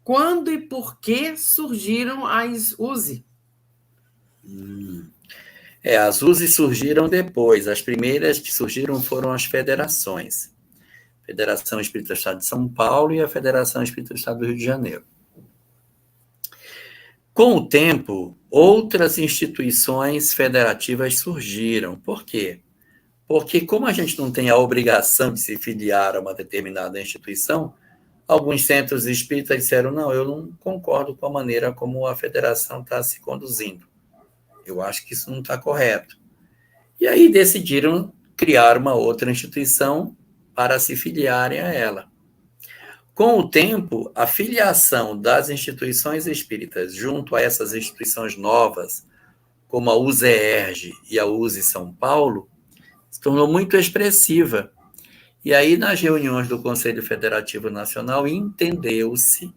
quando e por que surgiram as USE? As USE surgiram depois. As primeiras que surgiram foram as federações. Federação Espírita do Estado de São Paulo e a Federação Espírita do Estado do Rio de Janeiro. Com o tempo, outras instituições federativas surgiram. Por quê? Porque como a gente não tem a obrigação de se filiar a uma determinada instituição, alguns centros espíritas disseram, não, eu não concordo com a maneira como a federação está se conduzindo. Eu acho que isso não está correto. E aí decidiram criar uma outra instituição para se filiarem a ela. Com o tempo, a filiação das instituições espíritas junto a essas instituições novas, como a USERJ e a USE São Paulo, se tornou muito expressiva. E aí, nas reuniões do Conselho Federativo Nacional, entendeu-se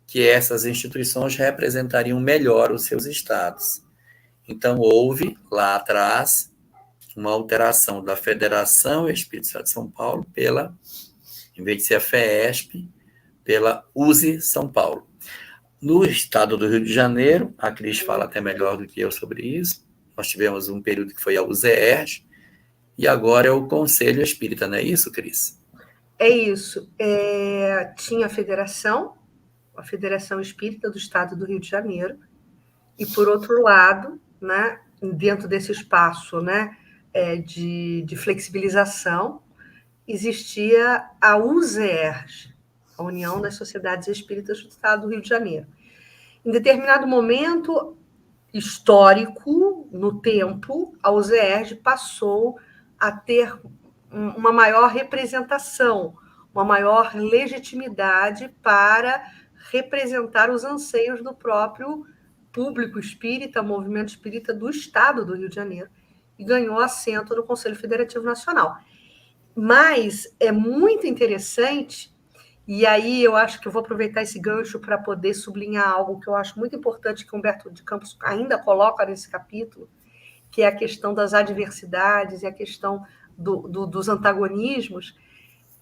que essas instituições representariam melhor os seus estados. Então, houve, lá atrás, uma alteração da Federação Espírita do Estado de São Paulo em vez de ser a FEESP, pela USE São Paulo. No estado do Rio de Janeiro, a Cris fala até melhor do que eu sobre isso, nós tivemos um período que foi a USERJ, e agora é o Conselho Espírita, não é isso, Cris? É isso. Tinha a Federação Espírita do Estado do Rio de Janeiro, e, por outro lado, né, dentro desse espaço, né, de flexibilização, existia a USERJ, a União das Sociedades Espíritas do Estado do Rio de Janeiro. Em determinado momento histórico, no tempo, a USERJ passou a ter uma maior representação, uma maior legitimidade para representar os anseios do próprio público espírita, movimento espírita do Estado do Rio de Janeiro, e ganhou assento no Conselho Federativo Nacional. Mas é muito interessante, e aí eu acho que eu vou aproveitar esse gancho para poder sublinhar algo que eu acho muito importante, que Humberto de Campos ainda coloca nesse capítulo, que é a questão das adversidades e a questão dos antagonismos,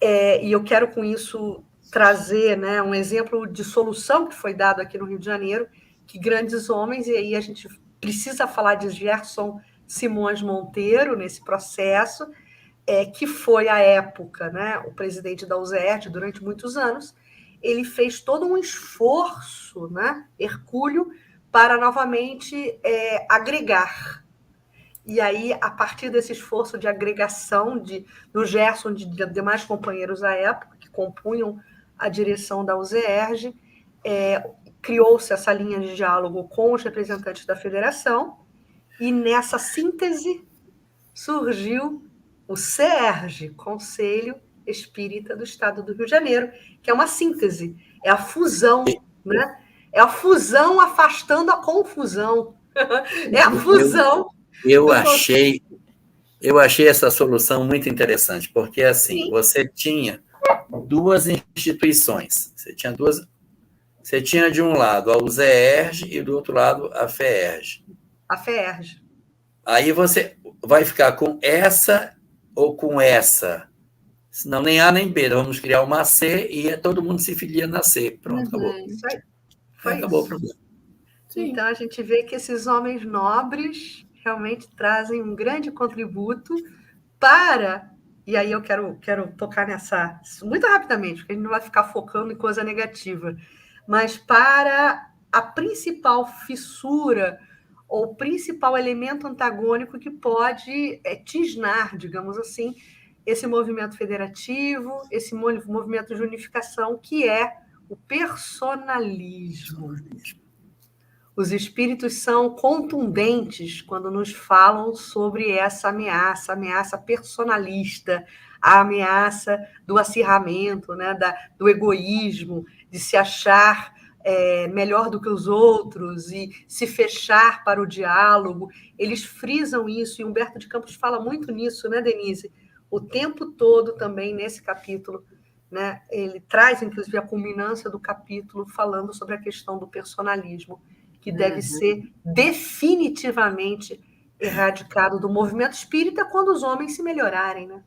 e eu quero com isso trazer, né, um exemplo de solução que foi dado aqui no Rio de Janeiro, que grandes homens, e aí a gente precisa falar de Gerson Simões Monteiro nesse processo, que foi, à época, né, o presidente da USERJ durante muitos anos. Ele fez todo um esforço, né, hercúleo, para novamente agregar. E aí, a partir desse esforço de agregação do Gerson e de demais companheiros à época, que compunham a direção da USERJ, criou-se essa linha de diálogo com os representantes da federação, e nessa síntese surgiu o CERJ, Conselho Espírita do Estado do Rio de Janeiro, que é uma síntese, é a fusão, né? É a fusão afastando a confusão. É a fusão. Eu achei essa solução muito interessante, porque assim, sim, você tinha duas instituições, você tinha de um lado a USERJ e do outro lado a FEERJ. A FEERJ. Aí você vai ficar com essa ou com essa. Senão nem A nem B. Vamos criar uma C e todo mundo se filia na C. Pronto, acabou. Isso aí. Acabou o problema. Sim. Então, a gente vê que esses homens nobres realmente trazem um grande contributo para... E aí eu quero tocar nessa... Muito rapidamente, porque a gente não vai ficar focando em coisa negativa. Mas para a principal fissura ou o principal elemento antagônico que pode tisnar, digamos assim, esse movimento federativo, esse movimento de unificação, que é o personalismo. Os espíritos são contundentes quando nos falam sobre essa ameaça personalista, a ameaça do acirramento, né, do egoísmo, de se achar melhor do que os outros e se fechar para o diálogo. Eles frisam isso, e Humberto de Campos fala muito nisso, né, Denise? O tempo todo também nesse capítulo, né, ele traz, inclusive, a culminância do capítulo falando sobre a questão do personalismo, que deve ser definitivamente erradicado do movimento espírita quando os homens se melhorarem, né?